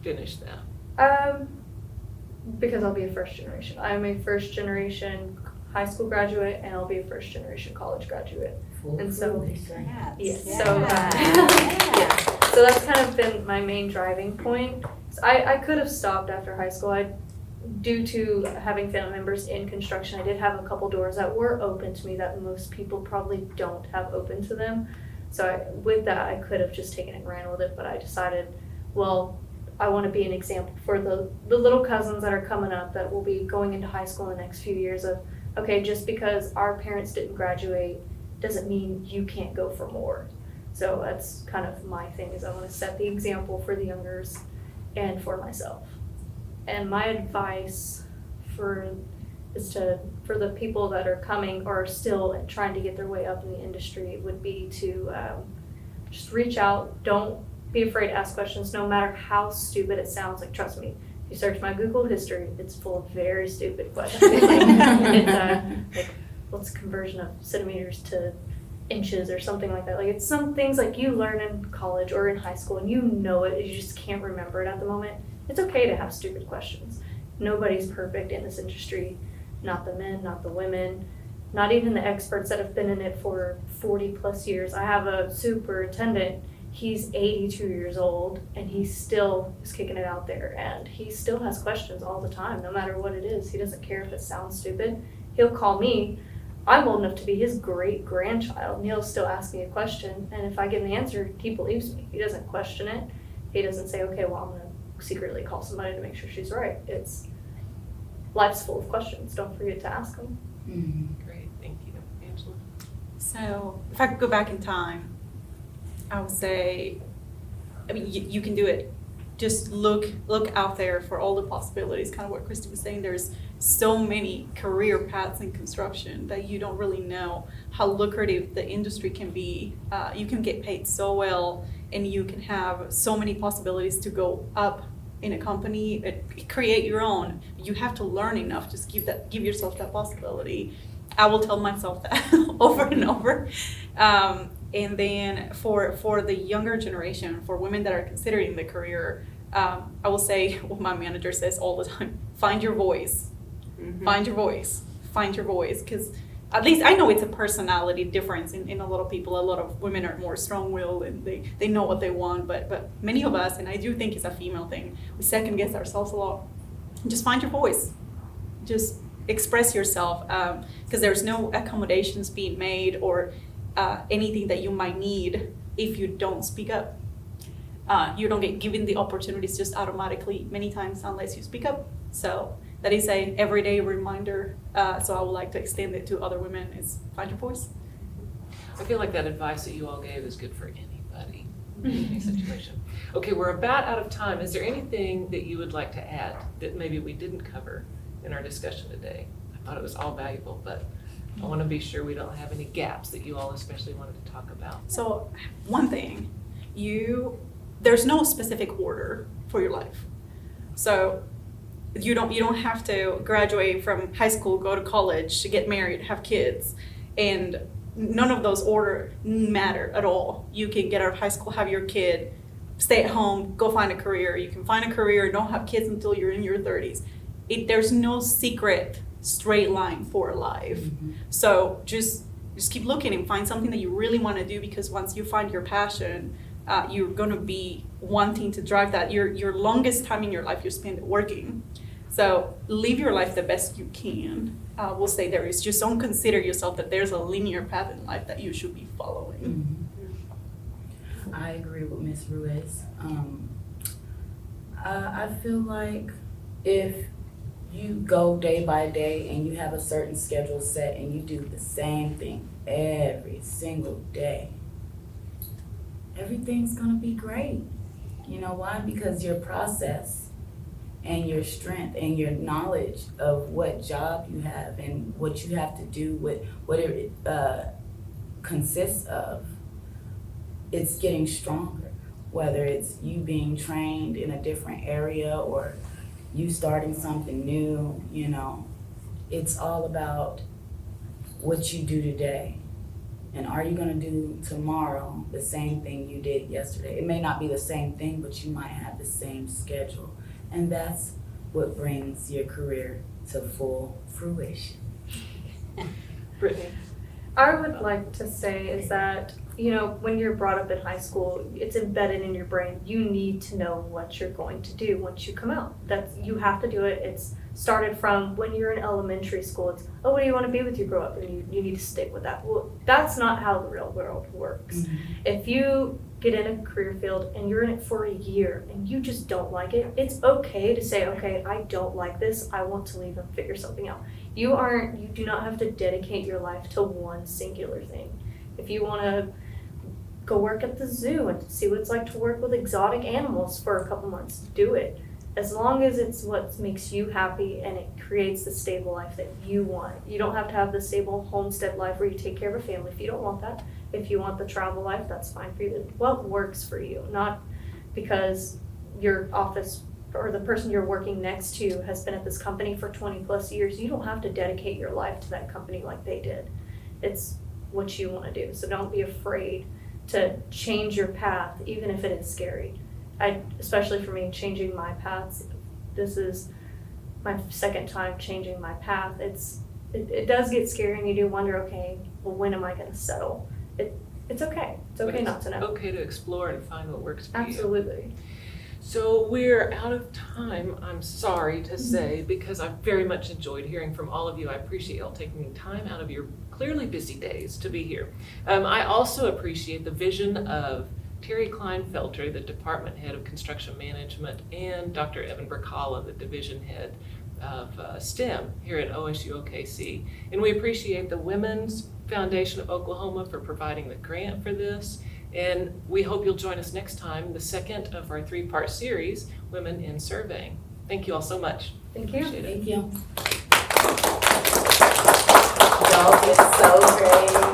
A: finish that?
E: Because I'll be a first generation. I'm a first generation high school graduate, and I'll be a first generation college graduate.
F: Full
E: And so-
F: fruition.
E: Yes.
C: Yeah.
E: So, yeah. So that's kind of been my main driving point. So I could have stopped after high school. Due to having family members in construction, I did have a couple doors that were open to me that most people probably don't have open to them. So with that, I could have just taken it and ran with it, but I decided, well, I want to be an example for the little cousins that are coming up that will be going into high school in the next few years of, okay, just because our parents didn't graduate doesn't mean you can't go for more. So that's kind of my thing, is I want to set the example for the youngers and for myself. And my advice for the people that are coming or are still trying to get their way up in the industry would be to just reach out. Don't be afraid to ask questions, no matter how stupid it sounds. Like, trust me, if you search my Google history, it's full of very stupid questions. Like, what's conversion of centimeters to inches or something like that. Like, it's some things like you learn in college or in high school and you know it, you just can't remember it at the moment. It's okay to have stupid questions. Nobody's perfect in this industry. Not the men, not the women, not even the experts that have been in it for 40 plus years. I have a superintendent, he's 82 years old and he still is kicking it out there, and he still has questions all the time, no matter what it is. He doesn't care if it sounds stupid. He'll call me. I'm old enough to be his great-grandchild, and he'll still ask me a question, and if I give the answer, he believes me. He doesn't question it. He doesn't say, okay, well, I'm going to secretly call somebody to make sure she's right. Life's full of questions. Don't forget to ask them.
F: Mhm.
A: Great, thank you. Angela?
D: So if I could go back in time, I would say, I mean, you can do it. Just look out there for all the possibilities, kind of what Christy was saying. There's so many career paths in construction that you don't really know how lucrative the industry can be. You can get paid so well, and you can have so many possibilities to go up in a company, create your own. You have to learn enough, just give yourself that possibility. I will tell myself that over and over. And then for the younger generation, for women that are considering the career, I will say what my manager says all the time: find your voice.
C: Mhm.
D: Find your voice. Find your voice. Because at least I know it's a personality difference in a lot of people. A lot of women are more strong-willed and they know what they want, but many of us, and I do think it's a female thing, we second guess ourselves a lot. Just find your voice. Just express yourself, because there's no accommodations being made or anything that you might need if you don't speak up. You don't get given the opportunities just automatically many times unless you speak up. So that is a everyday reminder. So I would like to extend it to other women, is find your voice.
A: I feel like that advice that you all gave is good for anybody in any situation. Okay, we're about out of time. Is there anything that you would like to add that maybe we didn't cover in our discussion today? I thought it was all valuable, but I want to be sure we don't have any gaps that you all especially wanted to talk about.
D: So one thing, there's no specific order for your life. So you don't have to graduate from high school, go to college, get married, have kids, and none of those order matter at all. You can get out of high school, have your kid, stay at home, go find a career. You can find a career, don't have kids until you're in your 30s. There's no secret straight line for life.
F: Mm-hmm.
D: So just keep looking and find something that you really want to do, because once you find your passion, you're going to be wanting to drive that. Your longest time in your life you spend working. So live your life the best you can. We'll say there is. Just don't consider yourself that there's a linear path in life that you should be following.
F: Mm-hmm. I agree with Ms. Ruiz. I feel like if you go day by day and you have a certain schedule set and you do the same thing every single day, everything's gonna be great. You know why? Because your process and your strength and your knowledge of what job you have and what you have to do with what it consists of, it's getting stronger. Whether it's you being trained in a different area or you starting something new, you know, it's all about what you do today. And are you gonna do tomorrow the same thing you did yesterday? It may not be the same thing, but you might have the same schedule. And that's what brings your career to full fruition.
A: Brittany?
E: I would like to say is that, you know, when you're brought up in high school, it's embedded in your brain. You need to know what you're going to do once you come out. You have to do it. It's started from when you're in elementary school. It's, oh, what do you want to be when you grow up? And you need to stick with that. Well, that's not how the real world works.
F: Mm-hmm.
E: If you get in a career field and you're in it for a year and you just don't like it, it's okay to say, okay, I don't like this. I want to leave and figure something out. You do not have to dedicate your life to one singular thing. If you want to go work at the zoo and see what it's like to work with exotic animals for a couple months, do it. As long as it's what makes you happy and it creates the stable life that you want. You don't have to have the stable homestead life where you take care of a family if you don't want that. If you want the travel life, that's fine for you. What works for you, not because your office or the person you're working next to has been at this company for 20 plus years. You don't have to dedicate your life to that company like they did. It's what you want to do. So don't be afraid to change your path, even if it is scary. Especially for me, changing my paths. This is my second time changing my path. It does get scary, and you do wonder, okay, well, when am I going to settle? It's okay. It's okay not to know.
A: Okay to explore and find what works for you.
E: Absolutely.
A: So we're out of time, I'm sorry to say, because I've very much enjoyed hearing from all of you. I appreciate y'all taking time out of your clearly busy days to be here. I also appreciate the vision of Terry Kleinfelter, the department head of construction management, and Dr. Evan Berkala, the division head of STEM here at OSU-OKC. And we appreciate the Women's Foundation of Oklahoma for providing the grant for this. And we hope you'll join us next time, the second of our 3-part series, Women in Surveying. Thank you all so much.
E: Thank you.
A: Appreciate it.
F: Thank you. Y'all did so great.